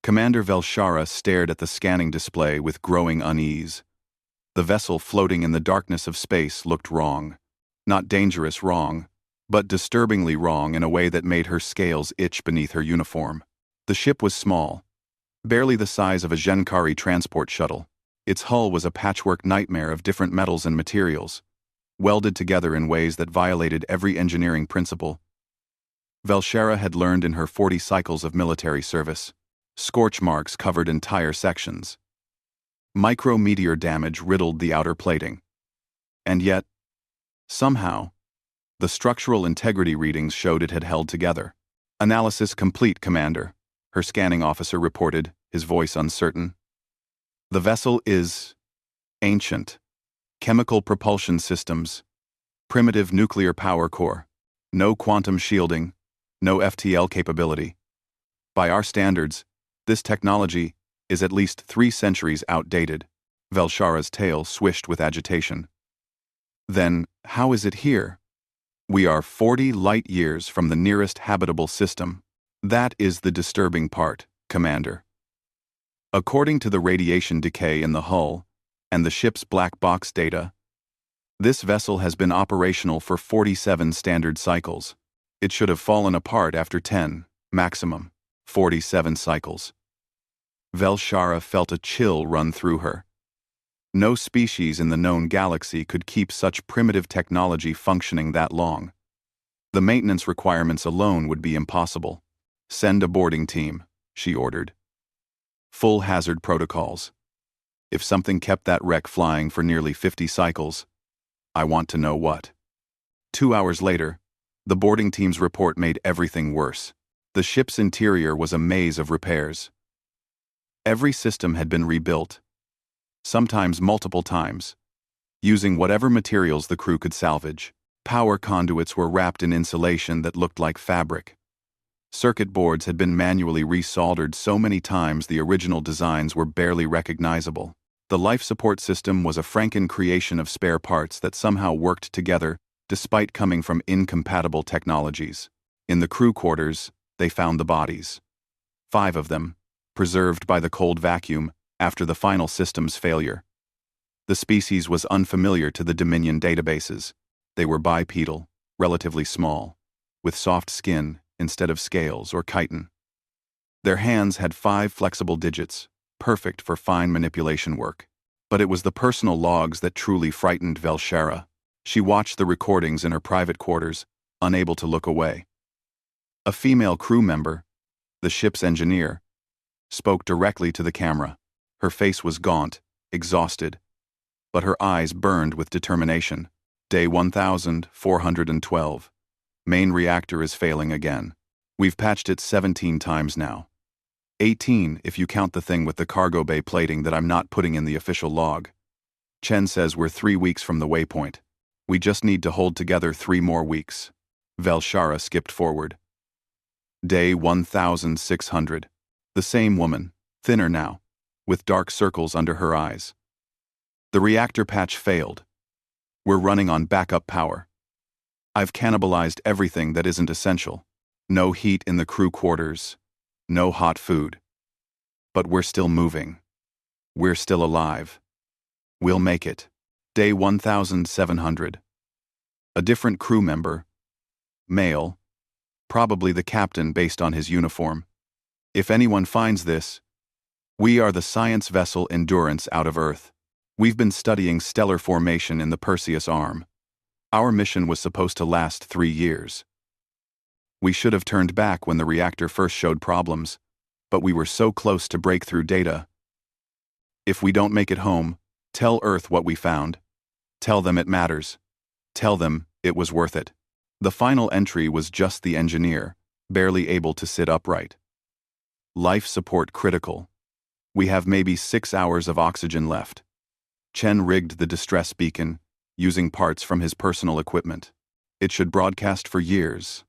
Commander Velshara stared at the scanning display with growing unease. The vessel floating in the darkness of space looked wrong. Not dangerous wrong, but disturbingly wrong in a way that made her scales itch beneath her uniform. The ship was small, barely the size of a Genkari transport shuttle. Its hull was a patchwork nightmare of different metals and materials, welded together in ways that violated every engineering principle Velshara had learned in her 40 cycles of military service. Scorch marks covered entire sections. Micrometeor damage riddled the outer plating. And yet, somehow, the structural integrity readings showed it had held together. "Analysis complete, Commander," her scanning officer reported, his voice uncertain. "The vessel is ancient. Chemical propulsion systems, primitive nuclear power core, no quantum shielding, no FTL capability. By our standards, this technology is at least 3 centuries outdated." Velshara's tail swished with agitation. "Then, how is it here? We are 40 light-years from the nearest habitable system. That is the disturbing part, Commander. According to the radiation decay in the hull and the ship's black box data, this vessel has been operational for 47 standard cycles. It should have fallen apart after 10, maximum, 47 cycles." Velshara felt a chill run through her. No species in the known galaxy could keep such primitive technology functioning that long. The maintenance requirements alone would be impossible. "Send a boarding team," she ordered. "Full hazard protocols. If something kept that wreck flying for nearly 50 cycles, I want to know what." 2 hours later, the boarding team's report made everything worse. The ship's interior was a maze of repairs. Every system had been rebuilt, sometimes multiple times, using whatever materials the crew could salvage. Power conduits were wrapped in insulation that looked like fabric. Circuit boards had been manually resoldered so many times the original designs were barely recognizable. The life support system was a Franken creation of spare parts that somehow worked together despite coming from incompatible technologies. In the crew quarters, they found the bodies. 5 of them, preserved by the cold vacuum after the final system's failure. The species was unfamiliar to the Dominion databases. They were bipedal, relatively small, with soft skin instead of scales or chitin. Their hands had 5 flexible digits, perfect for fine manipulation work. But it was the personal logs that truly frightened Velshara. She watched the recordings in her private quarters, unable to look away. A female crew member, the ship's engineer, spoke directly to the camera. Her face was gaunt, exhausted, but her eyes burned with determination. "Day 1412. Main reactor is failing again. We've patched it 17 times now. 18 if you count the thing with the cargo bay plating that I'm not putting in the official log. Chen says we're 3 weeks from the waypoint. We just need to hold together 3 more weeks." Velshara skipped forward. Day 1600. The same woman, thinner now, with dark circles under her eyes. "The reactor patch failed. We're running on backup power. I've cannibalized everything that isn't essential. No heat in the crew quarters. No hot food. But we're still moving. We're still alive. We'll make it." Day 1700. A different crew member, male, probably the captain based on his uniform. "If anyone finds this, we are the science vessel Endurance out of Earth. We've been studying stellar formation in the Perseus Arm. Our mission was supposed to last 3 years. We should have turned back when the reactor first showed problems, but we were so close to breakthrough data. If we don't make it home, tell Earth what we found. Tell them it matters. Tell them it was worth it." The final entry was just the engineer, barely able to sit upright. "Life support critical. We have maybe 6 hours of oxygen left." Chen rigged the distress beacon, using parts from his personal equipment. "It should broadcast for years.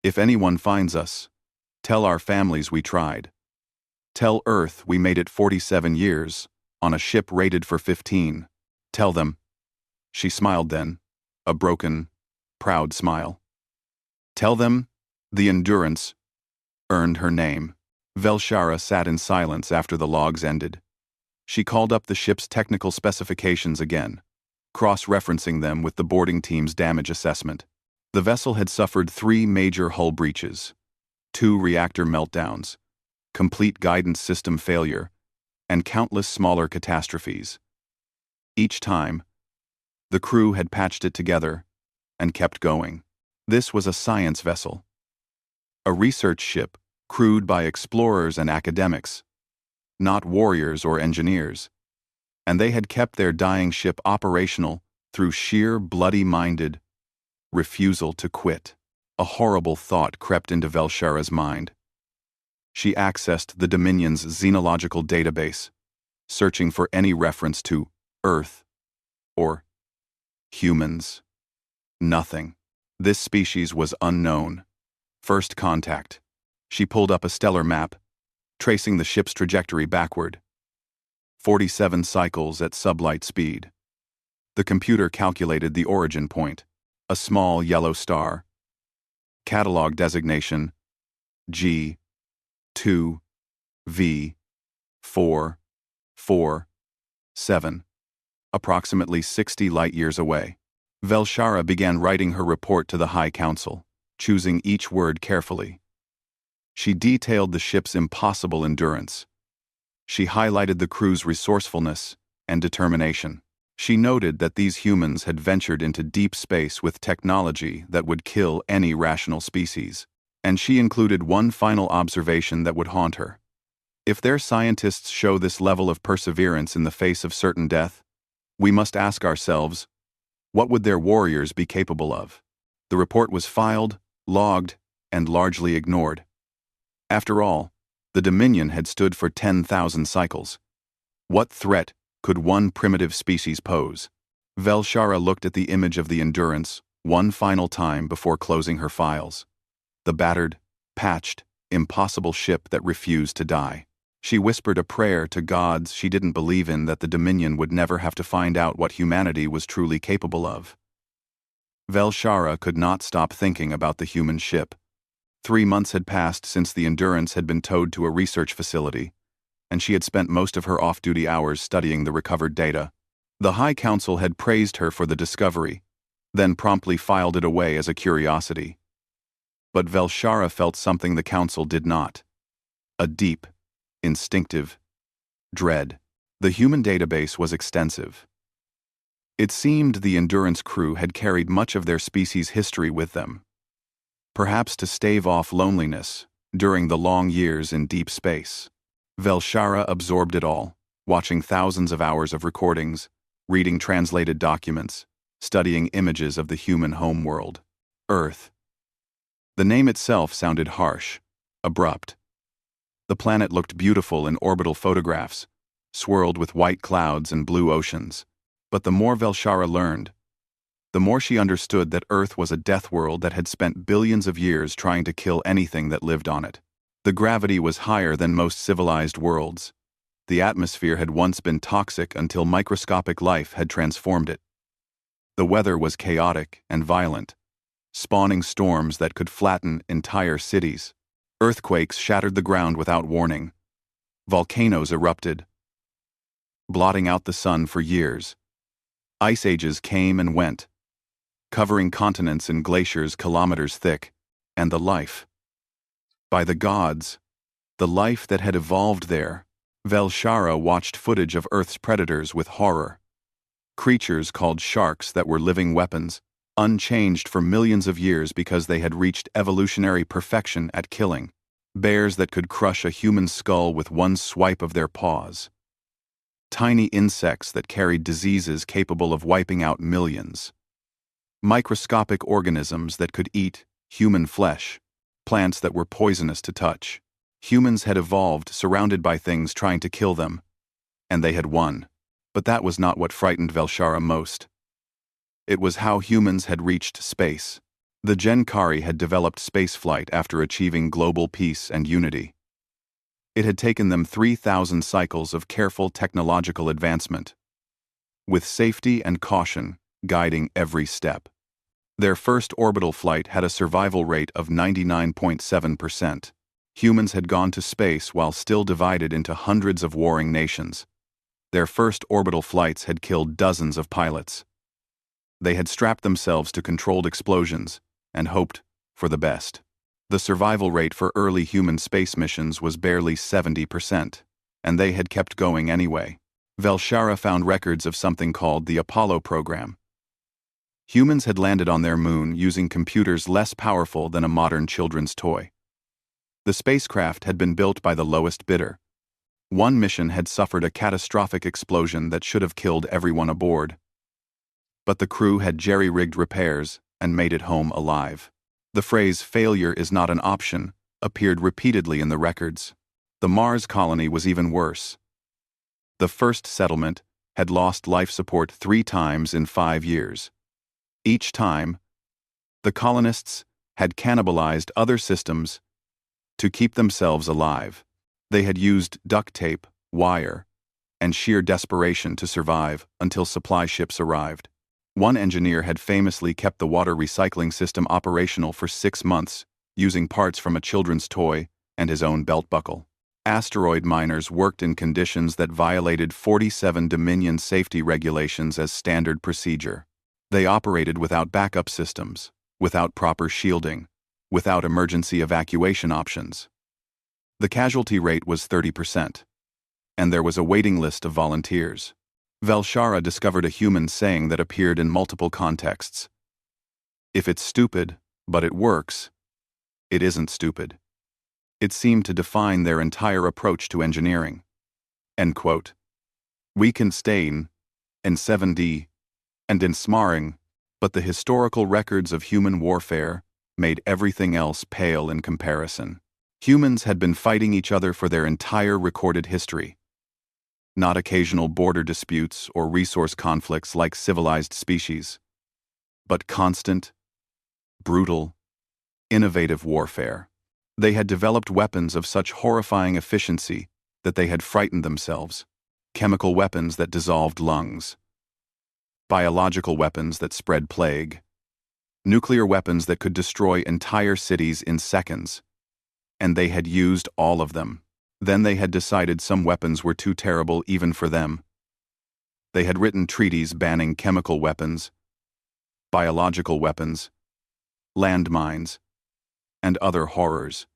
If anyone finds us, tell our families we tried. Tell Earth we made it 47 years, on a ship rated for 15. Tell them." She smiled then, a broken, proud smile. "Tell them the Endurance earned her name." Velshara sat in silence after the logs ended. She called up the ship's technical specifications again, cross-referencing them with the boarding team's damage assessment. The vessel had suffered 3 major hull breaches, 2 reactor meltdowns, complete guidance system failure, and countless smaller catastrophes. Each time, the crew had patched it together and kept going. This was a science vessel, a research ship crewed by explorers and academics, not warriors or engineers, and they had kept their dying ship operational through sheer bloody-minded refusal to quit. A horrible thought crept into Velshara's mind. She accessed the Dominion's xenological database, searching for any reference to Earth or humans. Nothing. This species was unknown. First contact. She pulled up a stellar map, tracing the ship's trajectory backward. 47 cycles at sublight speed. The computer calculated the origin point, a small yellow star. Catalog designation G2V447, approximately 60 light-years away. Velshara began writing her report to the High Council, choosing each word carefully. She detailed the ship's impossible endurance. She highlighted the crew's resourcefulness and determination. She noted that these humans had ventured into deep space with technology that would kill any rational species. And she included one final observation that would haunt her. If their scientists show this level of perseverance in the face of certain death, we must ask ourselves, what would their warriors be capable of? The report was filed, logged, and largely ignored. After all, the Dominion had stood for 10,000 cycles. What threat could one primitive species pose? Velshara looked at the image of the Endurance one final time before closing her files. The battered, patched, impossible ship that refused to die. She whispered a prayer to gods she didn't believe in that the Dominion would never have to find out what humanity was truly capable of. Velshara could not stop thinking about the human ship. 3 months had passed since the Endurance had been towed to a research facility, and she had spent most of her off-duty hours studying the recovered data. The High Council had praised her for the discovery, then promptly filed it away as a curiosity. But Velshara felt something the Council did not. A deep, instinctive dread. The human database was extensive. It seemed the Endurance crew had carried much of their species' history with them, perhaps to stave off loneliness during the long years in deep space. Velshara absorbed it all, watching thousands of hours of recordings, reading translated documents, studying images of the human homeworld, Earth. The name itself sounded harsh, abrupt. The planet looked beautiful in orbital photographs, swirled with white clouds and blue oceans. But the more Velshara learned, the more she understood that Earth was a death world that had spent billions of years trying to kill anything that lived on it. The gravity was higher than most civilized worlds. The atmosphere had once been toxic until microscopic life had transformed it. The weather was chaotic and violent, spawning storms that could flatten entire cities. Earthquakes shattered the ground without warning. Volcanoes erupted, blotting out the sun for years. Ice ages came and went, covering continents in glaciers kilometers thick, and the life. By the gods, the life that had evolved there. Velshara watched footage of Earth's predators with horror. Creatures called sharks that were living weapons, unchanged for millions of years because they had reached evolutionary perfection at killing. Bears that could crush a human skull with one swipe of their paws. Tiny insects that carried diseases capable of wiping out millions. Microscopic organisms that could eat human flesh, plants that were poisonous to touch. Humans had evolved surrounded by things trying to kill them, and they had won. But that was not what frightened Velshara most. It was how humans had reached space. The Genkari had developed spaceflight after achieving global peace and unity. It had taken them 3,000 cycles of careful technological advancement, with safety and caution guiding every step. Their first orbital flight had a survival rate of 99.7%. Humans had gone to space while still divided into hundreds of warring nations. Their first orbital flights had killed dozens of pilots. They had strapped themselves to controlled explosions and hoped for the best. The survival rate for early human space missions was barely 70%, and they had kept going anyway. Velshara found records of something called the Apollo program. Humans had landed on their moon using computers less powerful than a modern children's toy. The spacecraft had been built by the lowest bidder. One mission had suffered a catastrophic explosion that should have killed everyone aboard. But the crew had jerry-rigged repairs and made it home alive. The phrase "failure is not an option" appeared repeatedly in the records. The Mars colony was even worse. The first settlement had lost life support 3 times in 5 years. Each time, the colonists had cannibalized other systems to keep themselves alive. They had used duct tape, wire, and sheer desperation to survive until supply ships arrived. One engineer had famously kept the water recycling system operational for 6 months, using parts from a children's toy and his own belt buckle. Asteroid miners worked in conditions that violated 47 Dominion safety regulations as standard procedure. They operated without backup systems, without proper shielding, without emergency evacuation options. The casualty rate was 30%, and there was a waiting list of volunteers. Velshara discovered a human saying that appeared in multiple contexts. If it's stupid, but it works, it isn't stupid. It seemed to define their entire approach to engineering. End quote. We can stain, in 7D, and in smarring, but the historical records of human warfare made everything else pale in comparison. Humans had been fighting each other for their entire recorded history. Not occasional border disputes or resource conflicts like civilized species, but constant, brutal, innovative warfare. They had developed weapons of such horrifying efficiency that they had frightened themselves. Chemical weapons that dissolved lungs. Biological weapons that spread plague. Nuclear weapons that could destroy entire cities in seconds. And they had used all of them. Then they had decided some weapons were too terrible even for them. They had written treaties banning chemical weapons, biological weapons, landmines, and other horrors.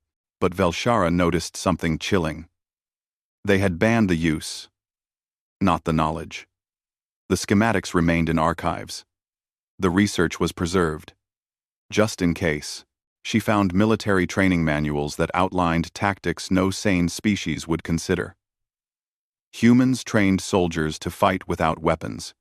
But Velshara noticed something chilling. They had banned the use, not the knowledge. The schematics remained in archives. The research was preserved. Just in case, she found military training manuals that outlined tactics no sane species would consider. Humans trained soldiers to fight without weapons,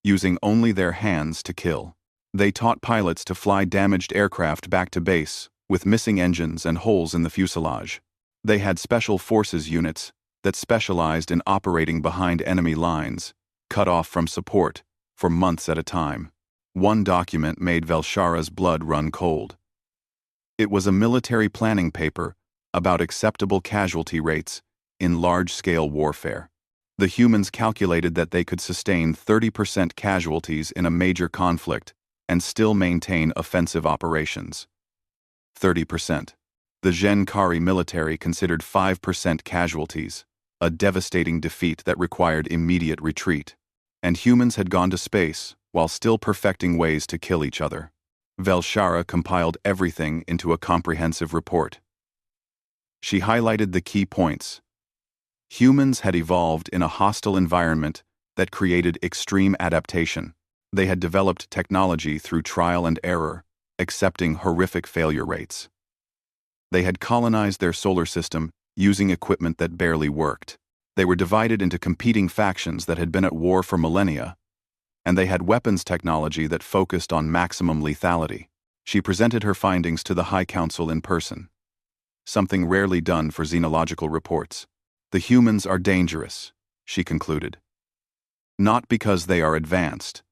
using only their hands to kill. They taught pilots to fly damaged aircraft back to base with missing engines and holes in the fuselage. They had special forces units that specialized in operating behind enemy lines, cut off from support, for months at a time. One document made Velshara's blood run cold. It was a military planning paper about acceptable casualty rates in large-scale warfare. The humans calculated that they could sustain 30% casualties in a major conflict and still maintain offensive operations. 30%. The Gen-Kari military considered 5% casualties, a devastating defeat that required immediate retreat. And humans had gone to space while still perfecting ways to kill each other. Velshara compiled everything into a comprehensive report. She highlighted the key points. Humans had evolved in a hostile environment that created extreme adaptation. They had developed technology through trial and error, accepting horrific failure rates. They had colonized their solar system using equipment that barely worked. They were divided into competing factions that had been at war for millennia, and they had weapons technology that focused on maximum lethality. She presented her findings to the High Council in person. Something rarely done for xenological reports. The humans are dangerous, she concluded. Not because they are advanced,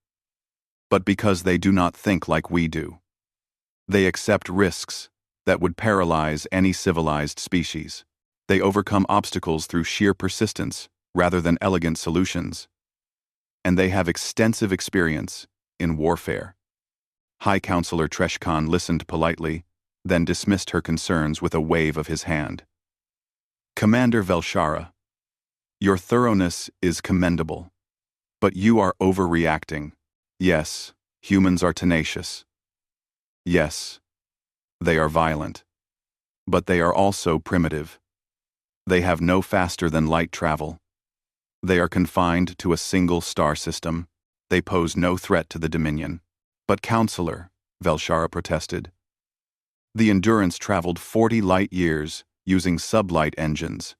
but because they do not think like we do. They accept risks that would paralyze any civilized species. They overcome obstacles through sheer persistence rather than elegant solutions. And they have extensive experience in warfare. High Counselor Treshkan listened politely, then dismissed her concerns with a wave of his hand. Commander Velshara, your thoroughness is commendable. But you are overreacting. Yes, humans are tenacious. Yes, they are violent. But they are also primitive. They have no faster than light travel. They are confined to a single star system. They pose no threat to the Dominion. But Counselor, Velshara protested. The Endurance traveled 40 light years using sublight engines.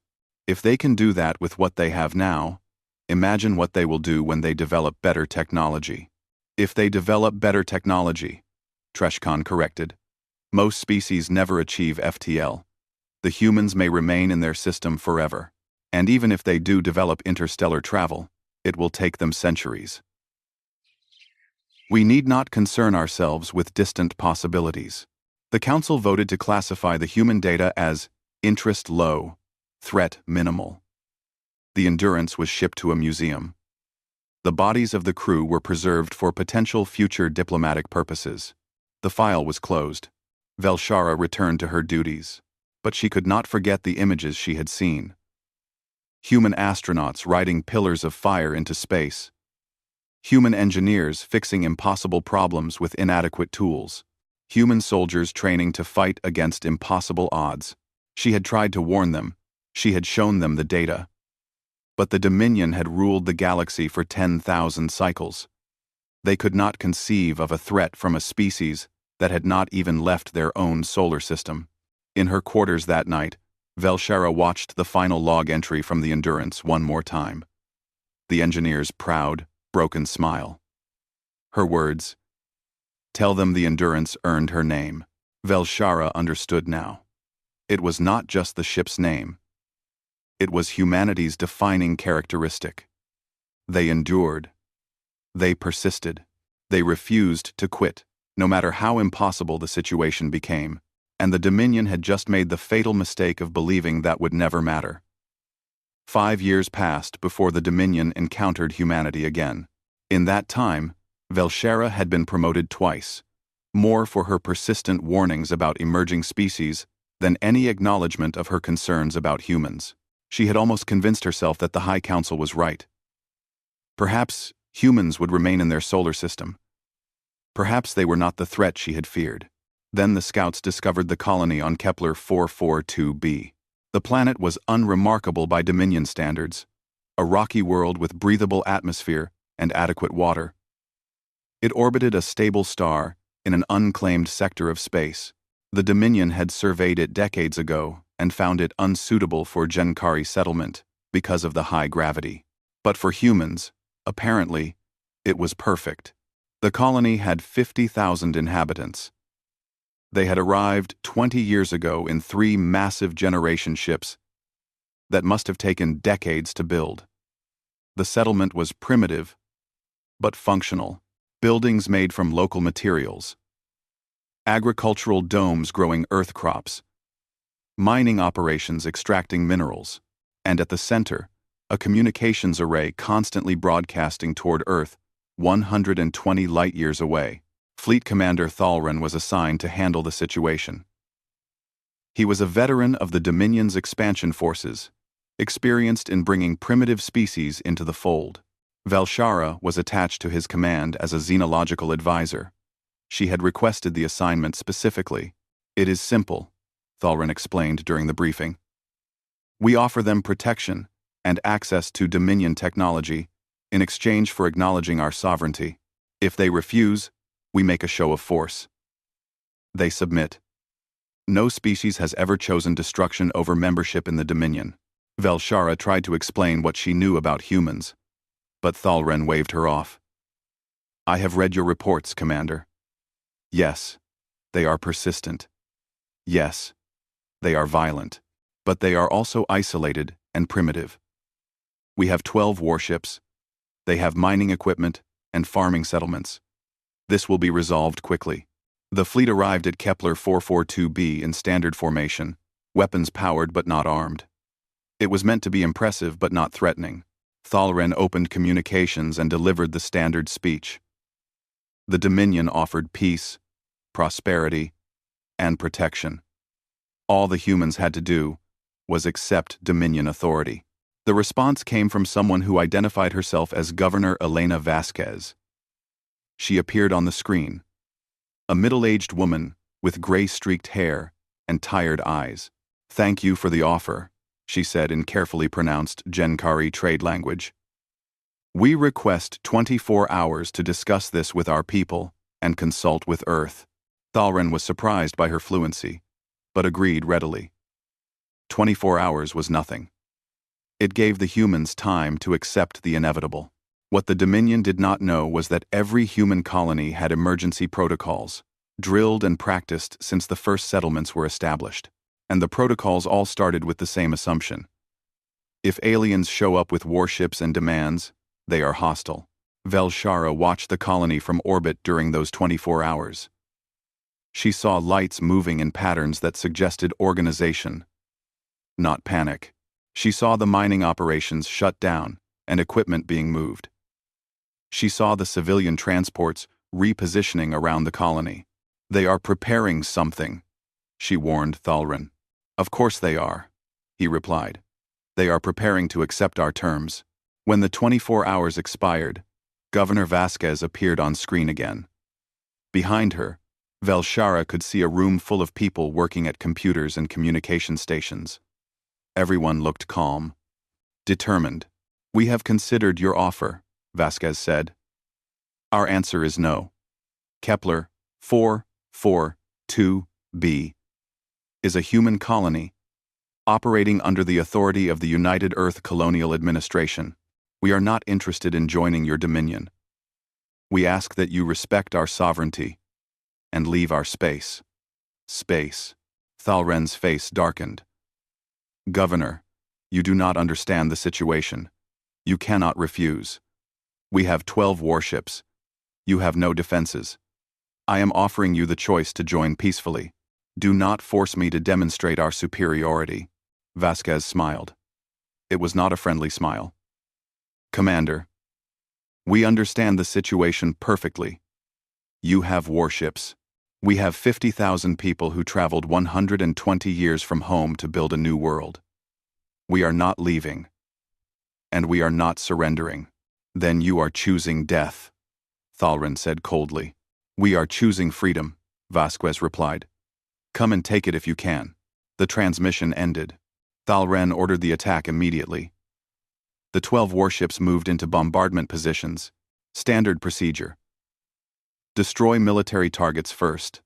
If they can do that with what they have now, imagine what they will do when they develop better technology. If they develop better technology, Treshkan corrected. Most species never achieve FTL. The humans may remain in their system forever. And even if they do develop interstellar travel, it will take them centuries. We need not concern ourselves with distant possibilities. The Council voted to classify the human data as interest low, threat minimal. The Endurance was shipped to a museum. The bodies of the crew were preserved for potential future diplomatic purposes. The file was closed. Velshara returned to her duties, but she could not forget the images she had seen. Human astronauts riding pillars of fire into space. Human engineers fixing impossible problems with inadequate tools. Human soldiers training to fight against impossible odds. She had tried to warn them. She had shown them the data. But the Dominion had ruled the galaxy for 10,000 cycles. They could not conceive of a threat from a species that had not even left their own solar system. In her quarters that night, Velshara watched the final log entry from the Endurance one more time. The engineer's proud, broken smile. Her words, "Tell them the Endurance earned her name." Velshara understood now. It was not just the ship's name. It was humanity's defining characteristic. They endured. They persisted. They refused to quit, no matter how impossible the situation became. And the Dominion had just made the fatal mistake of believing that would never matter. 5 years passed before the Dominion encountered humanity again. In that time, Velshara had been promoted twice, more for her persistent warnings about emerging species than any acknowledgement of her concerns about humans. She had almost convinced herself that the High Council was right. Perhaps humans would remain in their solar system. Perhaps they were not the threat she had feared. Then the scouts discovered the colony on Kepler 442b. The planet was unremarkable by Dominion standards, a rocky world with breathable atmosphere and adequate water. It orbited a stable star in an unclaimed sector of space. The Dominion had surveyed it decades ago and found it unsuitable for Genkari settlement because of the high gravity. But for humans, apparently, it was perfect. The colony had 50,000 inhabitants. They had arrived 20 years ago in 3 massive generation ships that must have taken decades to build. The settlement was primitive, but functional. Buildings made from local materials. Agricultural domes growing earth crops. Mining operations extracting minerals. And at the center, a communications array constantly broadcasting toward Earth 120 light-years away. Fleet Commander Thalren was assigned to handle the situation. He was a veteran of the Dominion's expansion forces, experienced in bringing primitive species into the fold. Velshara was attached to his command as a xenological advisor. She had requested the assignment specifically. "It is simple," Thalren explained during the briefing. "We offer them protection and access to Dominion technology in exchange for acknowledging our sovereignty. If they refuse, we make a show of force. They submit. No species has ever chosen destruction over membership in the Dominion." Velshara tried to explain what she knew about humans, but Thalren waved her off. "I have read your reports, Commander. Yes, they are persistent. Yes, they are violent. But they are also isolated and primitive. We have 12 warships. They have mining equipment and farming settlements. This will be resolved quickly." The fleet arrived at Kepler 442b in standard formation, weapons powered but not armed. It was meant to be impressive but not threatening. Thalren opened communications and delivered the standard speech. The Dominion offered peace, prosperity, and protection. All the humans had to do was accept Dominion authority. The response came from someone who identified herself as Governor Elena Vasquez. She appeared on the screen. A middle-aged woman with gray-streaked hair and tired eyes. "Thank you for the offer," she said in carefully pronounced Genkari trade language. "We request 24 hours to discuss this with our people and consult with Earth." Thalren was surprised by her fluency, but agreed readily. 24 hours was nothing. It gave the humans time to accept the inevitable. What the Dominion did not know was that every human colony had emergency protocols, drilled and practiced since the first settlements were established. And the protocols all started with the same assumption. If aliens show up with warships and demands, they are hostile. Velshara watched the colony from orbit during those 24 hours. She saw lights moving in patterns that suggested organization, not panic. She saw the mining operations shut down and equipment being moved. She saw the civilian transports repositioning around the colony. "They are preparing something," she warned Thalren. "Of course they are," he replied. "They are preparing to accept our terms." When the 24 hours expired, Governor Vasquez appeared on screen again. Behind her, Velshara could see a room full of people working at computers and communication stations. Everyone looked calm, determined. "We have considered your offer," Vasquez said. "Our answer is no. Kepler 442b is a human colony operating under the authority of the United Earth Colonial Administration. We are not interested in joining your dominion. We ask that you respect our sovereignty and leave our space." Space. Thalren's face darkened. "Governor, you do not understand the situation. You cannot refuse. We have 12 warships. You have no defenses. I am offering you the choice to join peacefully. Do not force me to demonstrate our superiority." Vasquez smiled. It was not a friendly smile. "Commander, we understand the situation perfectly. You have warships. We have 50,000 people who traveled 120 years from home to build a new world. We are not leaving. And we are not surrendering." "Then you are choosing death," Thalren said coldly. "We are choosing freedom," Vasquez replied. "Come and take it if you can." The transmission ended. Thalren ordered the attack immediately. The 12 warships moved into bombardment positions. Standard procedure. Destroy military targets first.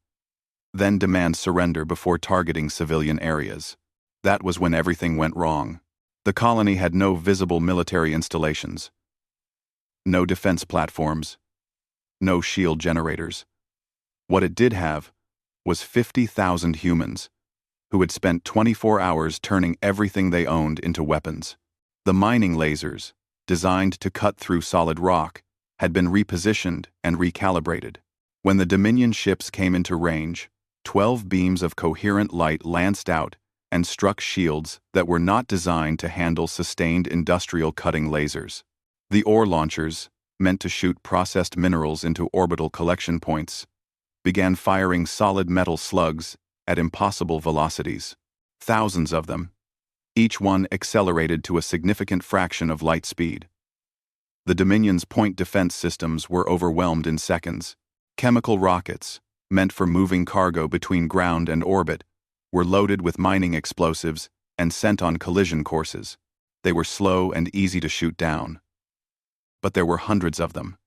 Then demand surrender before targeting civilian areas. That was when everything went wrong. The colony had no visible military installations. No defense platforms. No shield generators. What it did have was 50,000 humans who had spent 24 hours turning everything they owned into weapons. The mining lasers, designed to cut through solid rock, had been repositioned and recalibrated. When the Dominion ships came into range, 12 beams of coherent light lanced out and struck shields that were not designed to handle sustained industrial cutting lasers. The ore launchers, meant to shoot processed minerals into orbital collection points, began firing solid metal slugs at impossible velocities. Thousands of them, each one accelerated to a significant fraction of light speed. The Dominion's point defense systems were overwhelmed in seconds. Chemical rockets, meant for moving cargo between ground and orbit, were loaded with mining explosives and sent on collision courses. They were slow and easy to shoot down. But there were hundreds of them,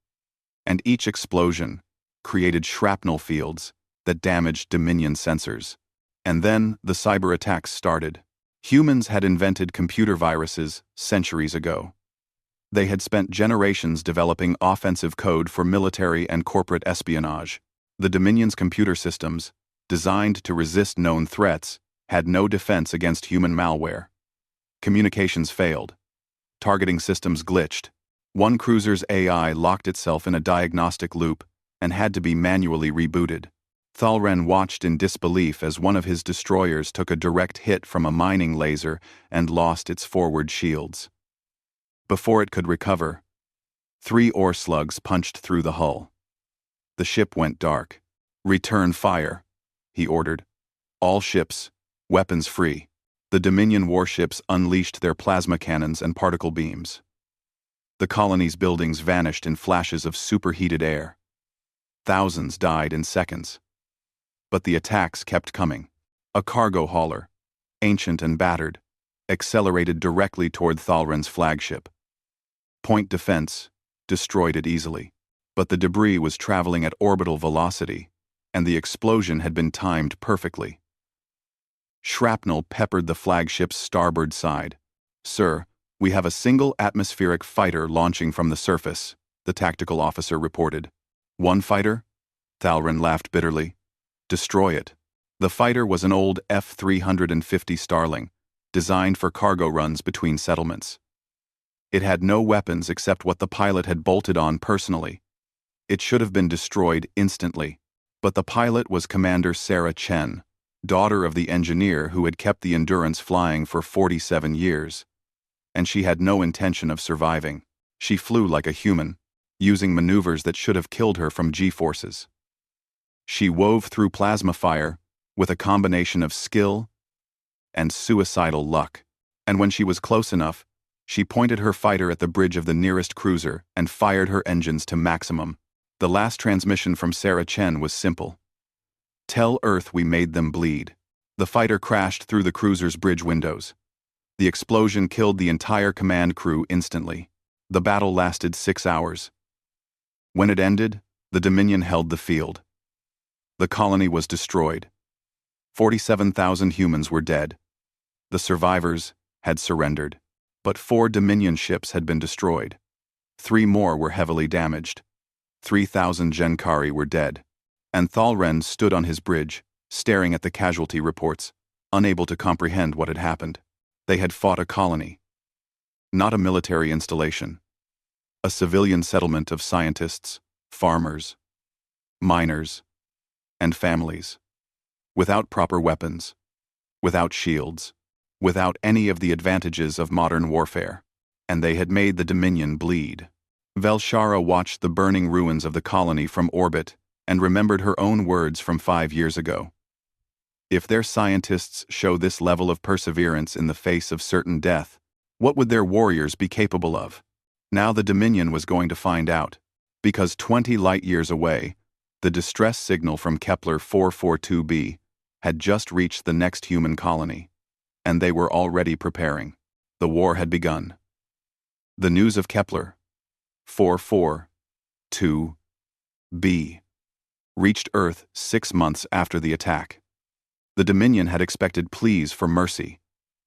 and each explosion created shrapnel fields that damaged Dominion sensors. And then the cyber attacks started. Humans had invented computer viruses centuries ago. They had spent generations developing offensive code for military and corporate espionage. The Dominion's computer systems, designed to resist known threats, had no defense against human malware. Communications failed. Targeting systems glitched. One cruiser's AI locked itself in a diagnostic loop and had to be manually rebooted. Thalren watched in disbelief as one of his destroyers took a direct hit from a mining laser and lost its forward shields. Before it could recover, 3 ore slugs punched through the hull. The ship went dark. "Return fire," he ordered. "All ships, weapons free." The Dominion warships unleashed their plasma cannons and particle beams. The colony's buildings vanished in flashes of superheated air. Thousands died in seconds. But the attacks kept coming. A cargo hauler, ancient and battered, accelerated directly toward Thalren's flagship. Point defense destroyed it easily. But the debris was traveling at orbital velocity, and the explosion had been timed perfectly. Shrapnel peppered the flagship's starboard side. "Sir, we have a single atmospheric fighter launching from the surface," the tactical officer reported. "One fighter?" Thalren laughed bitterly. "Destroy it." The fighter was an old F-350 Starling, designed for cargo runs between settlements. It had no weapons except what the pilot had bolted on personally. It should have been destroyed instantly. But the pilot was Commander Sarah Chen, daughter of the engineer who had kept the Endurance flying for 47 years. And she had no intention of surviving. She flew like a human, using maneuvers that should have killed her from G-forces. She wove through plasma fire with a combination of skill and suicidal luck, and when she was close enough, she pointed her fighter at the bridge of the nearest cruiser and fired her engines to maximum. The last transmission from Sarah Chen was simple. "Tell Earth we made them bleed." The fighter crashed through the cruiser's bridge windows. The explosion killed the entire command crew instantly. The battle lasted 6 hours. When it ended, the Dominion held the field. The colony was destroyed. 47,000 humans were dead. The survivors had surrendered. But 4 Dominion ships had been destroyed. 3 more were heavily damaged. 3,000 Genkari were dead. And Thalren stood on his bridge, staring at the casualty reports, unable to comprehend what had happened. They had fought a colony. Not a military installation. A civilian settlement of scientists, farmers, miners, and families. Without proper weapons, without shields, without any of the advantages of modern warfare. And they had made the Dominion bleed. Velshara watched the burning ruins of the colony from orbit and remembered her own words from 5 years ago. If their scientists show this level of perseverance in the face of certain death, what would their warriors be capable of? Now the Dominion was going to find out, because 20 light-years away, the distress signal from Kepler 442b had just reached the next human colony, and they were already preparing. The war had begun. The news of Kepler 442b reached Earth 6 months after the attack. The Dominion had expected pleas for mercy,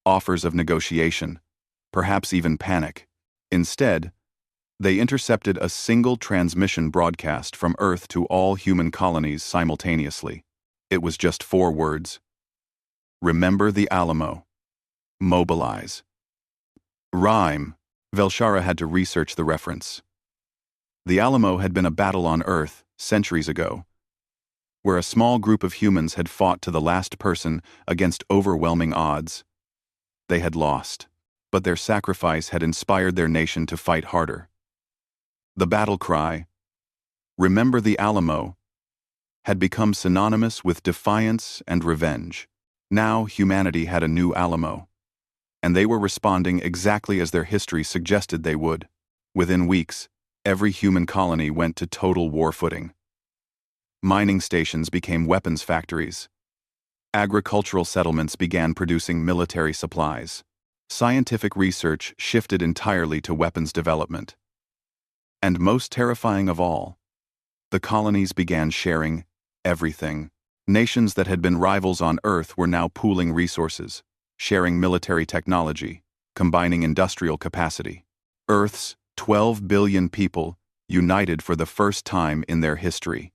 offers of negotiation, perhaps even panic. Instead, they intercepted a single transmission broadcast from Earth to all human colonies simultaneously. It was just 4 words. Remember the Alamo. Mobilize. Rhyme. Velshara had to research the reference. The Alamo had been a battle on Earth, centuries ago, where a small group of humans had fought to the last person against overwhelming odds. They had lost, but their sacrifice had inspired their nation to fight harder. The battle cry, "Remember the Alamo," had become synonymous with defiance and revenge. Now humanity had a new Alamo, and they were responding exactly as their history suggested they would. Within weeks, every human colony went to total war footing. Mining stations became weapons factories. Agricultural settlements began producing military supplies. Scientific research shifted entirely to weapons development. And most terrifying of all, the colonies began sharing everything. Nations that had been rivals on Earth were now pooling resources, sharing military technology, combining industrial capacity. Earth's 12 billion people united for the first time in their history.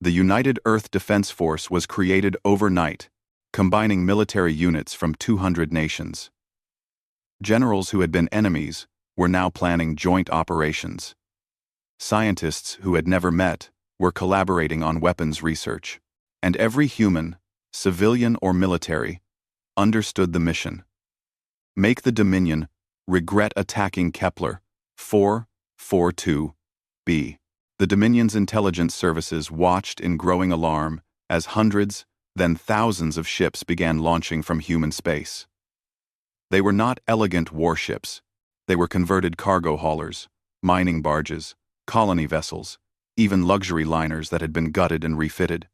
The United Earth Defense Force was created overnight, combining military units from 200 nations. Generals who had been enemies were now planning joint operations. Scientists who had never met were collaborating on weapons research. And every human, civilian or military, understood the mission. Make the Dominion regret attacking Kepler 442b. The Dominion's intelligence services watched in growing alarm as hundreds, then thousands of ships began launching from human space. They were not elegant warships. They were converted cargo haulers, mining barges, colony vessels, even luxury liners that had been gutted and refitted.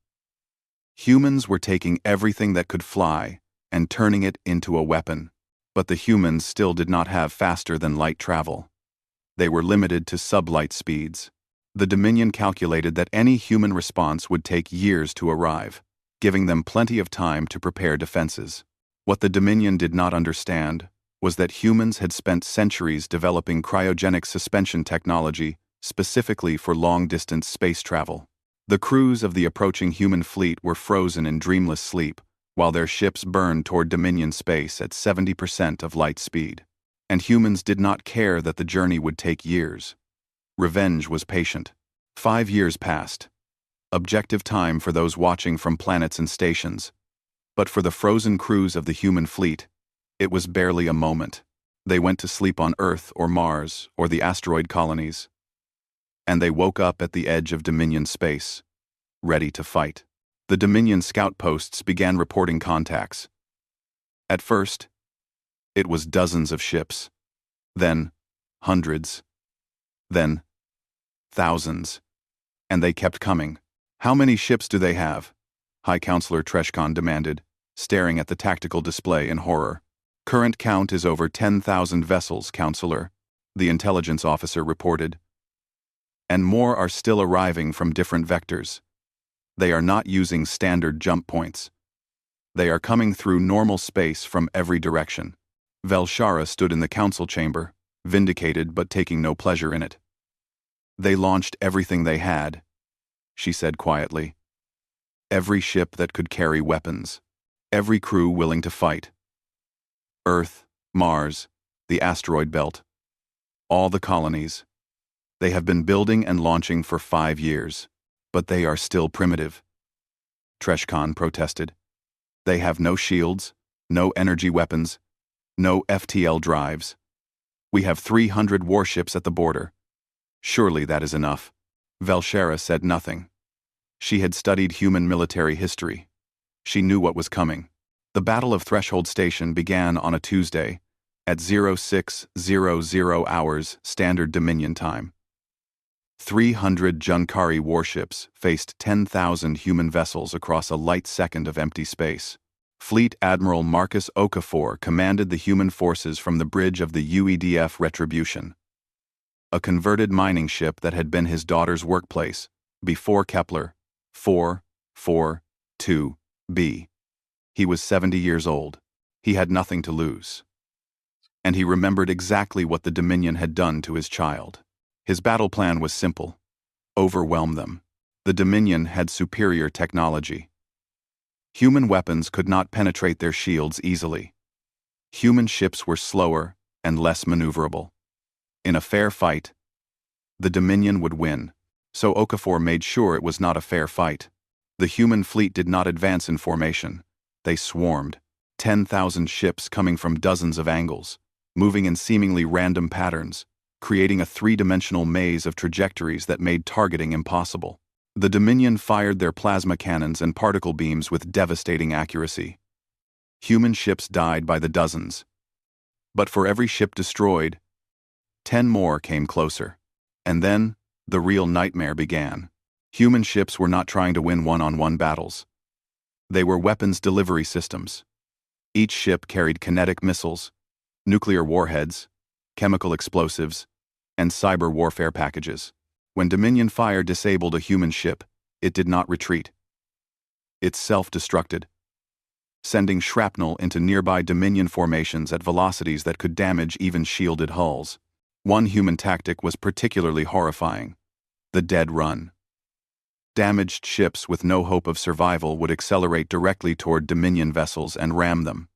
Humans were taking everything that could fly and turning it into a weapon, but the humans still did not have faster-than-light travel. They were limited to sublight speeds. The Dominion calculated that any human response would take years to arrive, giving them plenty of time to prepare defenses. What the Dominion did not understand was that humans had spent centuries developing cryogenic suspension technology specifically for long-distance space travel. The crews of the approaching human fleet were frozen in dreamless sleep, while their ships burned toward Dominion space at 70% of light speed. And humans did not care that the journey would take years. Revenge was patient. 5 years passed. Objective time for those watching from planets and stations. But for the frozen crews of the human fleet, it was barely a moment. They went to sleep on Earth or Mars or the asteroid colonies. And they woke up at the edge of Dominion space, ready to fight. The Dominion scout posts began reporting contacts. At first, it was dozens of ships, then hundreds, then thousands, and they kept coming. "How many ships do they have?" High Counselor Treshkan demanded, staring at the tactical display in horror. "Current count is over 10,000 vessels, Counselor," the intelligence officer reported. "And more are still arriving from different vectors. They are not using standard jump points. They are coming through normal space from every direction." Velshara stood in the council chamber, vindicated but taking no pleasure in it. "They launched everything they had," she said quietly. "Every ship that could carry weapons. Every crew willing to fight. Earth, Mars, the asteroid belt. All the colonies. They have been building and launching for 5 years, but they are still primitive." Treshkan protested. "They have no shields, no energy weapons, no FTL drives. We have 300 warships at the border. Surely that is enough." Velshara said nothing. She had studied human military history. She knew what was coming. The Battle of Threshold Station began on a Tuesday at 0600 hours Standard Dominion Time. 300 Junkari warships faced 10,000 human vessels across a light second of empty space. Fleet Admiral Marcus Okafor commanded the human forces from the bridge of the UEDF Retribution, a converted mining ship that had been his daughter's workplace before Kepler 442b. He was 70 years old. He had nothing to lose. And he remembered exactly what the Dominion had done to his child. His battle plan was simple: overwhelm them. The Dominion had superior technology. Human weapons could not penetrate their shields easily. Human ships were slower and less maneuverable. In a fair fight, the Dominion would win, so Okafor made sure it was not a fair fight. The human fleet did not advance in formation. They swarmed, 10,000 ships coming from dozens of angles, moving in seemingly random patterns, creating a three-dimensional maze of trajectories that made targeting impossible. The Dominion fired their plasma cannons and particle beams with devastating accuracy. Human ships died by the dozens. But for every ship destroyed, 10 more came closer. And then, the real nightmare began. Human ships were not trying to win one-on-one battles. They were weapons delivery systems. Each ship carried kinetic missiles, nuclear warheads, chemical explosives, and cyber warfare packages. When Dominion fire disabled a human ship, it did not retreat. It self-destructed, sending shrapnel into nearby Dominion formations at velocities that could damage even shielded hulls. One human tactic was particularly horrifying: the dead run. Damaged ships with no hope of survival would accelerate directly toward Dominion vessels and ram them.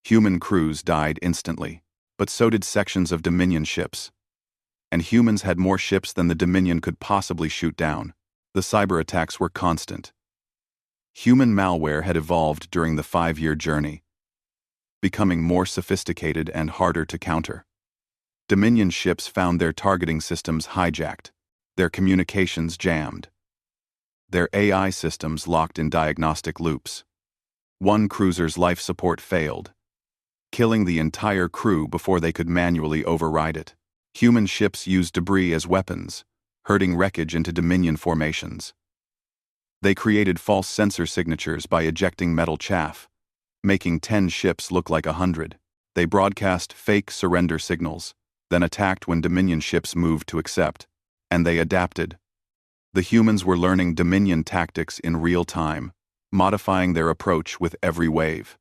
Human crews died instantly, but so did sections of Dominion ships. And humans had more ships than the Dominion could possibly shoot down. The cyber attacks were constant. Human malware had evolved during the 5-year journey, becoming more sophisticated and harder to counter. Dominion ships found their targeting systems hijacked, their communications jammed, their AI systems locked in diagnostic loops. One cruiser's life support failed, killing the entire crew before they could manually override it. Human ships used debris as weapons, herding wreckage into Dominion formations. They created false sensor signatures by ejecting metal chaff, making 10 ships look like 100. They broadcast fake surrender signals, then attacked when Dominion ships moved to accept. And they adapted. The humans were learning Dominion tactics in real time, modifying their approach with every wave.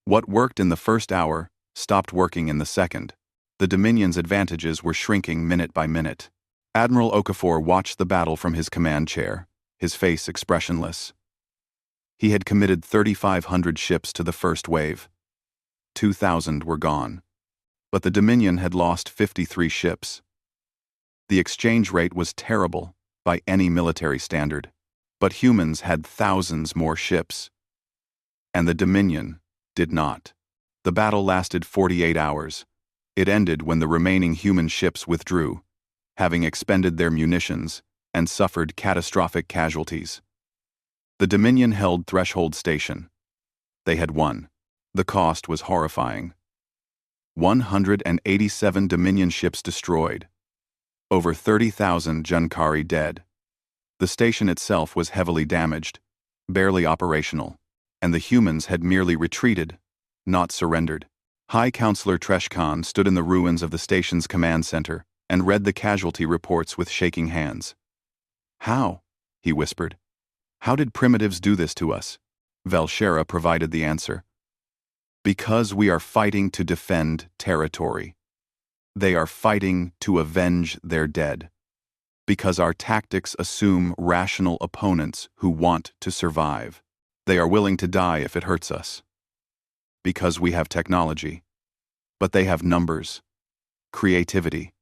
What worked in the first hour stopped working in the second. The Dominion's advantages were shrinking minute by minute. Admiral Okafor watched the battle from his command chair, his face expressionless. He had committed 3,500 ships to the first wave. 2,000 were gone. But the Dominion had lost 53 ships. The exchange rate was terrible by any military standard, but humans had thousands more ships. And the Dominion did not. The battle lasted 48 hours. It ended when the remaining human ships withdrew, having expended their munitions and suffered catastrophic casualties. The Dominion held Threshold Station. They had won. The cost was horrifying. 187 Dominion ships destroyed. Over 30,000 Junkari dead. The station itself was heavily damaged, barely operational, and the humans had merely retreated, not surrendered. High Counselor Treshkan stood in the ruins of the station's command center and read the casualty reports with shaking hands. "How?" he whispered. "How did primitives do this to us?" Velshera provided the answer. "Because we are fighting to defend territory. They are fighting to avenge their dead. Because our tactics assume rational opponents who want to survive. They are willing to die if it hurts us. Because we have technology. But they have numbers, creativity,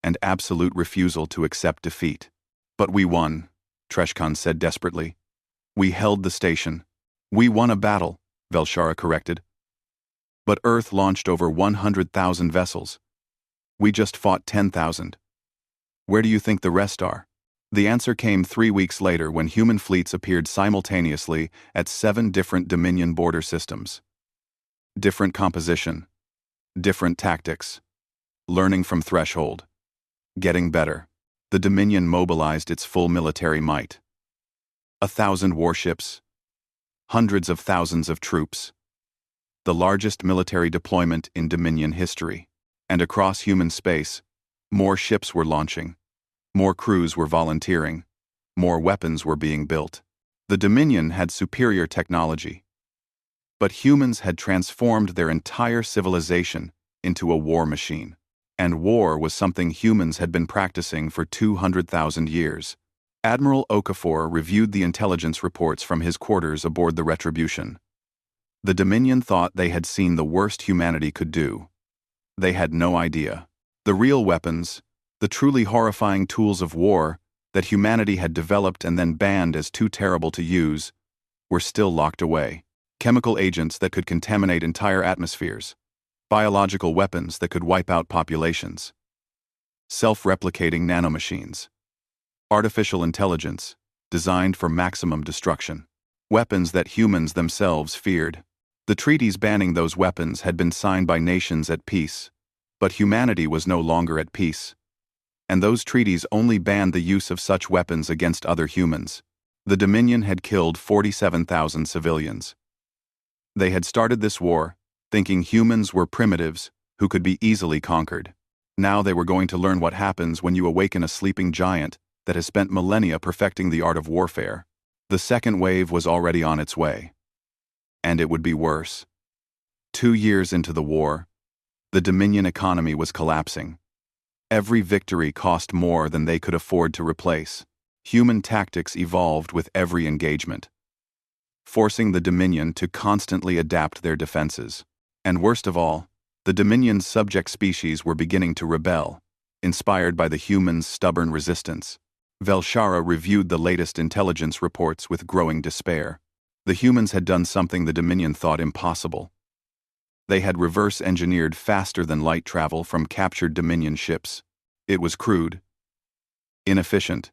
and absolute refusal to accept defeat. But we won," Treshkan said desperately. "We held the station. We won a battle," Velshara corrected. "But Earth launched over 100,000 vessels. We just fought 10,000. Where do you think the rest are?" The answer came 3 weeks later when human fleets appeared simultaneously at 7 different Dominion border systems. Different composition, different tactics, learning from Threshold, getting better. The Dominion mobilized its full military might. 1,000 warships, hundreds of thousands of troops. The largest military deployment in Dominion history. And across human space, more ships were launching, more crews were volunteering, more weapons were being built. The Dominion had superior technology. But humans had transformed their entire civilization into a war machine. And war was something humans had been practicing for 200,000 years. Admiral Okafor reviewed the intelligence reports from his quarters aboard the Retribution. The Dominion thought they had seen the worst humanity could do. They had no idea. The real weapons, the truly horrifying tools of war that humanity had developed and then banned as too terrible to use, were still locked away. Chemical agents that could contaminate entire atmospheres. Biological weapons that could wipe out populations. Self-replicating nanomachines. Artificial intelligence, designed for maximum destruction. Weapons that humans themselves feared. The treaties banning those weapons had been signed by nations at peace, but humanity was no longer at peace. And those treaties only banned the use of such weapons against other humans. The Dominion had killed 47,000 civilians. They had started this war, thinking humans were primitives who could be easily conquered. Now they were going to learn what happens when you awaken a sleeping giant that has spent millennia perfecting the art of warfare. The second wave was already on its way. And it would be worse. 2 years into the war, the Dominion economy was collapsing. Every victory cost more than they could afford to replace. Human tactics evolved with every engagement, forcing the Dominion to constantly adapt their defenses. And worst of all, the Dominion's subject species were beginning to rebel, inspired by the humans' stubborn resistance. Velshara reviewed the latest intelligence reports with growing despair. The humans had done something the Dominion thought impossible. They had reverse-engineered faster-than-light travel from captured Dominion ships. It was crude, inefficient,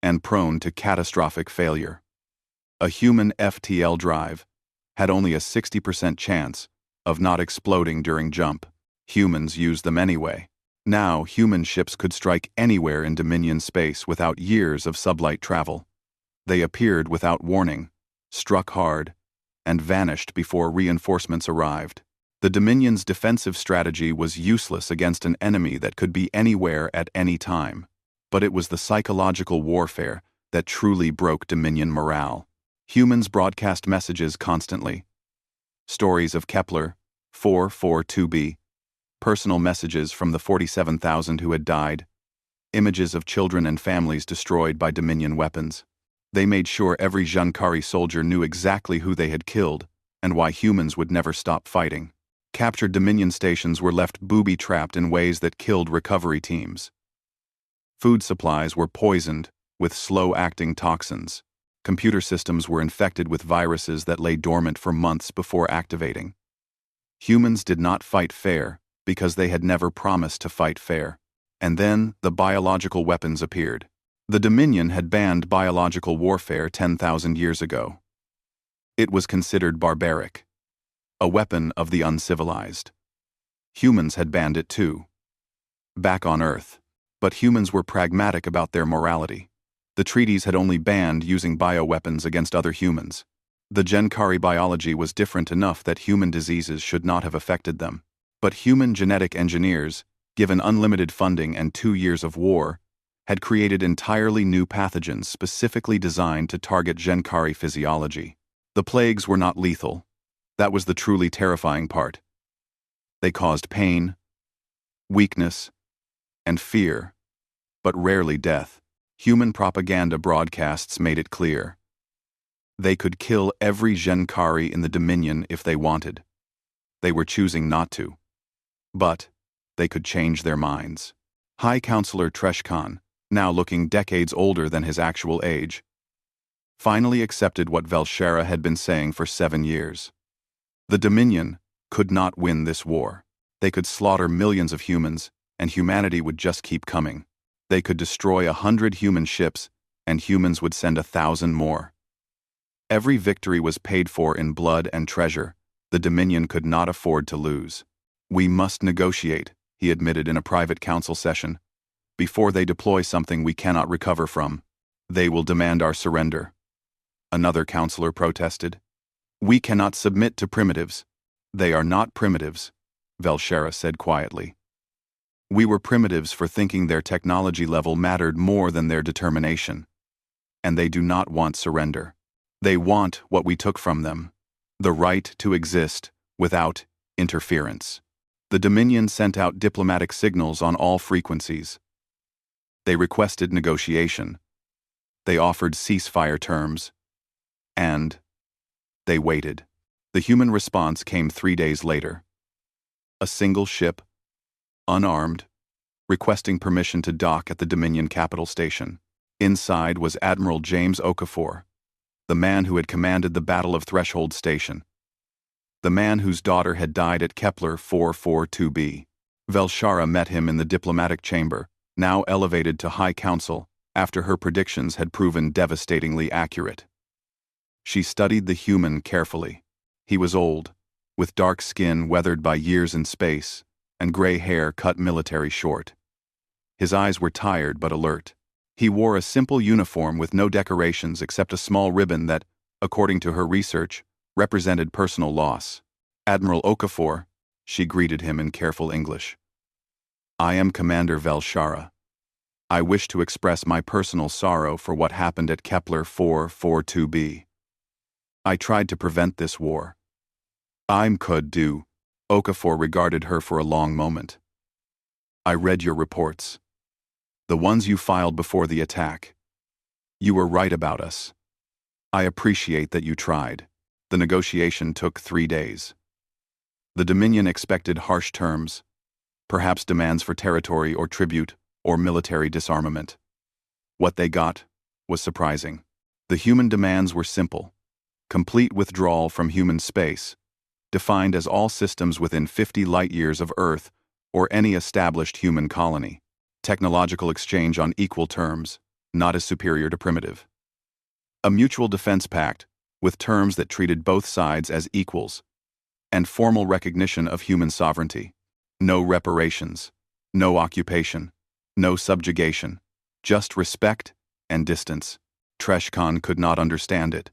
and prone to catastrophic failure. A human FTL drive had only a 60% chance of not exploding during jump. Humans used them anyway. Now, human ships could strike anywhere in Dominion space without years of sublight travel. They appeared without warning, struck hard, and vanished before reinforcements arrived. The Dominion's defensive strategy was useless against an enemy that could be anywhere at any time. But it was the psychological warfare that truly broke Dominion morale. Humans broadcast messages constantly. Stories of Kepler 442b, personal messages from the 47,000 who had died, images of children and families destroyed by Dominion weapons. They made sure every Jankari soldier knew exactly who they had killed and why humans would never stop fighting. Captured Dominion stations were left booby-trapped in ways that killed recovery teams. Food supplies were poisoned with slow-acting toxins. Computer systems were infected with viruses that lay dormant for months before activating. Humans did not fight fair because they had never promised to fight fair. And then the biological weapons appeared. The Dominion had banned biological warfare 10,000 years ago. It was considered barbaric, a weapon of the uncivilized. Humans had banned it too. Back on Earth. But humans were pragmatic about their morality. The treaties had only banned using bioweapons against other humans. The Jankari biology was different enough that human diseases should not have affected them. But human genetic engineers, given unlimited funding and 2 years of war, had created entirely new pathogens specifically designed to target Jankari physiology. The plagues were not lethal. That was the truly terrifying part. They caused pain, weakness, and fear, but rarely death. Human propaganda broadcasts made it clear. They could kill every Jankari in the Dominion if they wanted. They were choosing not to. But they could change their minds. High Counselor Treshkan, now looking decades older than his actual age, finally accepted what Velshara had been saying for 7 years. The Dominion could not win this war. They could slaughter millions of humans, and humanity would just keep coming. They could destroy 100 human ships, and humans would send 1,000 more. Every victory was paid for in blood and treasure. The Dominion could not afford to lose. We must negotiate, he admitted in a private council session. Before they deploy something we cannot recover from, they will demand our surrender. Another counselor protested. We cannot submit to primitives. They are not primitives, Velshara said quietly. We were primitives for thinking their technology level mattered more than their determination. And they do not want surrender. They want what we took from them, the right to exist without interference. The Dominion sent out diplomatic signals on all frequencies. They requested negotiation. They offered ceasefire terms. And they waited. The human response came 3 days later. A single ship, unarmed, requesting permission to dock at the Dominion capital station. Inside was Admiral James Okafor, the man who had commanded the Battle of Threshold Station. The man whose daughter had died at Kepler 442b. Velshara met him in the diplomatic chamber, now elevated to High Council after her predictions had proven devastatingly accurate. She studied the human carefully. He was old, with dark skin weathered by years in space, and gray hair cut military short. His eyes were tired but alert. He wore a simple uniform with no decorations except a small ribbon that, according to her research, represented personal loss. Admiral Okafor, she greeted him in careful English. I am Commander Velshara. I wish to express my personal sorrow for what happened at Kepler 442b. I tried to prevent this war. I'm could do. Okafor regarded her for a long moment. I read your reports. The ones you filed before the attack. You were right about us. I appreciate that you tried. The negotiation took 3 days. The Dominion expected harsh terms, perhaps demands for territory or tribute or military disarmament. What they got was surprising. The human demands were simple. Complete withdrawal from human space, defined as all systems within 50 light-years of Earth or any established human colony. Technological exchange on equal terms, not as superior to primitive. A mutual defense pact, with terms that treated both sides as equals. and formal recognition of human sovereignty. No reparations, no occupation, no subjugation, just respect and distance. Treshkan could not understand it.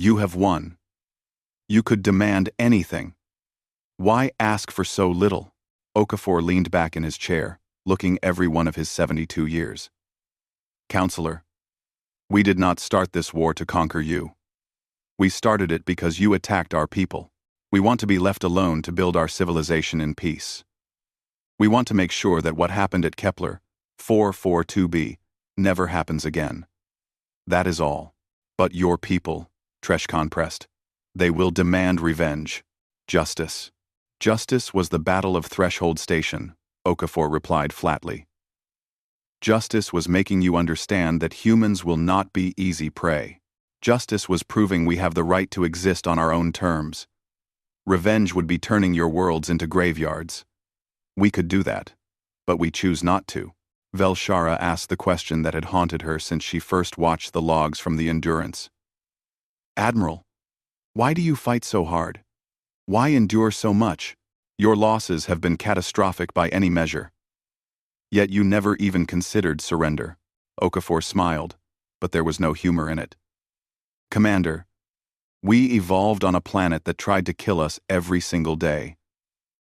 You have won. You could demand anything. Why ask for so little? Okafor leaned back in his chair, looking every one of his 72 years. Counselor, we did not start this war to conquer you. We started it because you attacked our people. We want to be left alone to build our civilization in peace. We want to make sure that what happened at Kepler 442b never happens again. That is all. But your people, Treshkan pressed, they will demand revenge. Justice. Justice was the Battle of Threshold Station, Okafor replied flatly. Justice was making you understand that humans will not be easy prey. Justice was proving we have the right to exist on our own terms. Revenge would be turning your worlds into graveyards. We could do that, but we choose not to. Velshara asked the question that had haunted her since she first watched the logs from the Endurance. Admiral, why do you fight so hard? Why endure so much? Your losses have been catastrophic by any measure. Yet you never even considered surrender. Okafor smiled, but there was no humor in it. Commander, we evolved on a planet that tried to kill us every single day.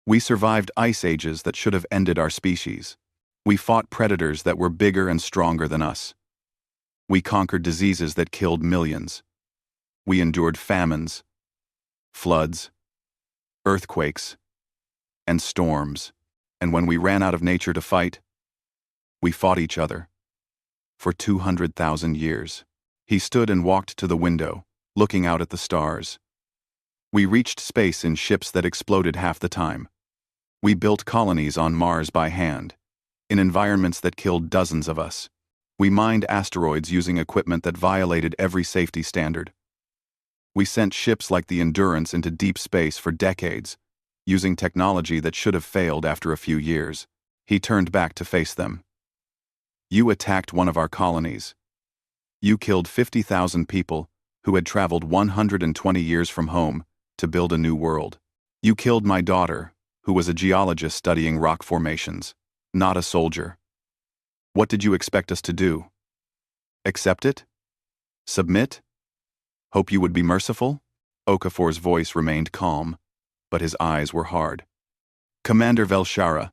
We survived ice ages that should have ended our species. We fought predators that were bigger and stronger than us. We conquered diseases that killed millions. We endured famines, floods, earthquakes, and storms. And when we ran out of nature to fight, we fought each other. For 200,000 years. He stood and walked to the window, looking out at the stars. We reached space in ships that exploded half the time. We built colonies on Mars by hand, in environments that killed dozens of us. We mined asteroids using equipment that violated every safety standard. We sent ships like the Endurance into deep space for decades, using technology that should have failed after a few years. He turned back to face them. You attacked one of our colonies. You killed 50,000 people who had traveled 120 years from home to build a new world. You killed my daughter, who was a geologist studying rock formations, not a soldier. What did you expect us to do? Accept it? Submit? Hope you would be merciful? Okafor's voice remained calm, but his eyes were hard. Commander Velshara,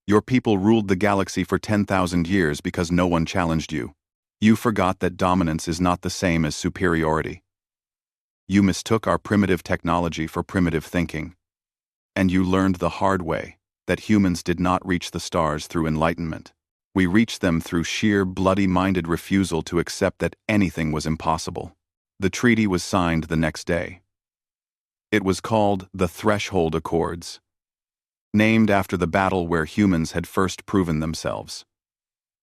your people ruled the galaxy for 10,000 years because no one challenged you. You forgot that dominance is not the same as superiority. You mistook our primitive technology for primitive thinking. And you learned the hard way that humans did not reach the stars through enlightenment. We reached them through sheer bloody-minded refusal to accept that anything was impossible. The treaty was signed the next day. It was called the Threshold Accords, named after the battle where humans had first proven themselves.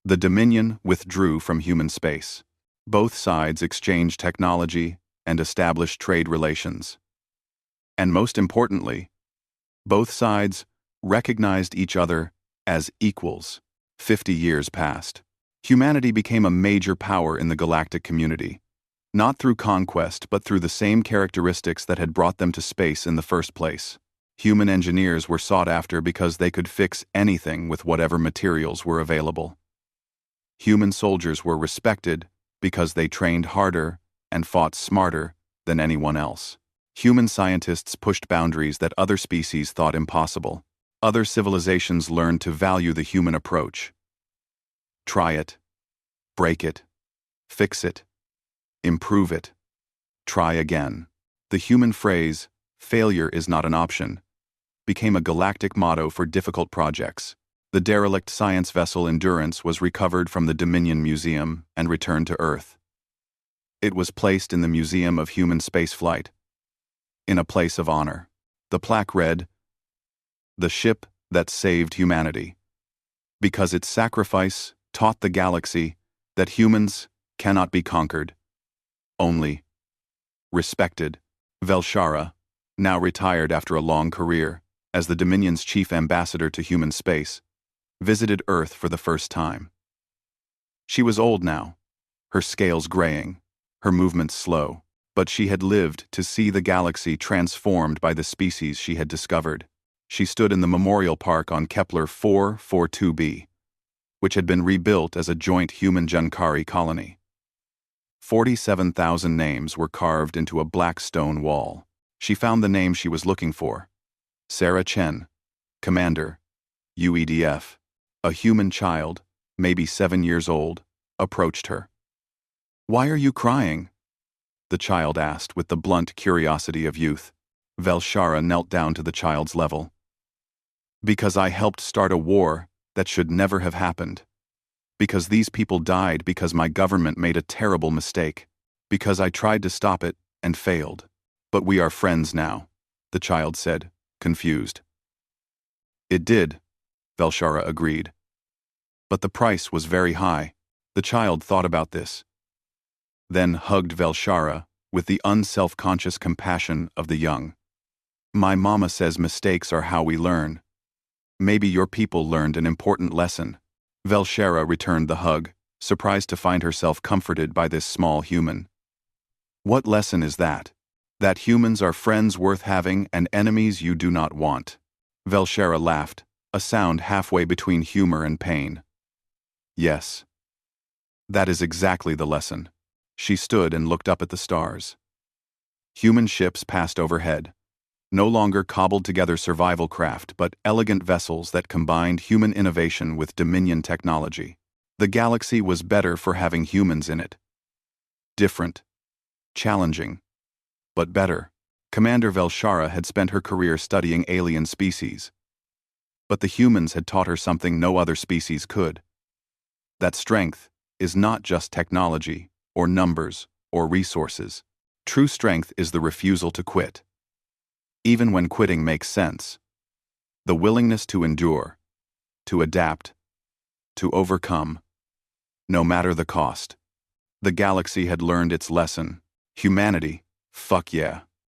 The Dominion withdrew from human space. Both sides exchanged technology and established trade relations. And most importantly, both sides recognized each other as equals. 50 years passed. Humanity became a major power in the galactic community, not through conquest but through the same characteristics that had brought them to space in the first place. Human engineers were sought after because they could fix anything with whatever materials were available. Human soldiers were respected because they trained harder and fought smarter than anyone else. Human scientists pushed boundaries that other species thought impossible. Other civilizations learned to value the human approach. Try it, break it, fix it, improve it, try again. The human phrase, "failure is not an option," became a galactic motto for difficult projects. The derelict science vessel Endurance was recovered from the Dominion Museum and returned to Earth. It was placed in the Museum of Human Spaceflight, in a place of honor. The plaque read, "The ship that saved humanity," because its sacrifice taught the galaxy that humans cannot be conquered, only respected. Velshara, now retired after a long career as the Dominion's chief ambassador to human space, visited Earth for the first time. She was old now, her scales graying, her movements slow, But she had lived to see the galaxy transformed by the species she had discovered. She stood in the memorial park on Kepler 442b, which had been rebuilt as a joint human-Junkari colony. 47,000 names were carved into a black stone wall. She found the name she was looking for. Sarah Chen, Commander, UEDF. A human child, maybe 7 years old, approached her. "Why are you crying?" the child asked with the blunt curiosity of youth. Velshara knelt down to the child's level. "Because I helped start a war that should never have happened. Because these people died because my government made a terrible mistake. Because I tried to stop it and failed. But we are friends now," the child said, confused. "It did," Velshara agreed. "But the price was very high." The child thought about this, then hugged Velshara with the unself-conscious compassion of the young. "My mama says mistakes are how we learn. Maybe your people learned an important lesson." Velshara returned the hug, surprised to find herself comforted by this small human. "What lesson is that?" "That humans are friends worth having and enemies you do not want." Velshara laughed, a sound halfway between humor and pain. "Yes. That is exactly the lesson." She stood and looked up at the stars. Human ships passed overhead, no longer cobbled-together survival craft but elegant vessels that combined human innovation with Dominion technology. The galaxy was better for having humans in it. Different, challenging, but better. Commander Velshara had spent her career studying alien species. But the humans had taught her something no other species could. That strength is not just technology, or numbers, or resources. True strength is the refusal to quit. Even when quitting makes sense. The willingness to endure, to adapt, to overcome, no matter the cost. The galaxy had learned its lesson. Humanity, fuck yeah.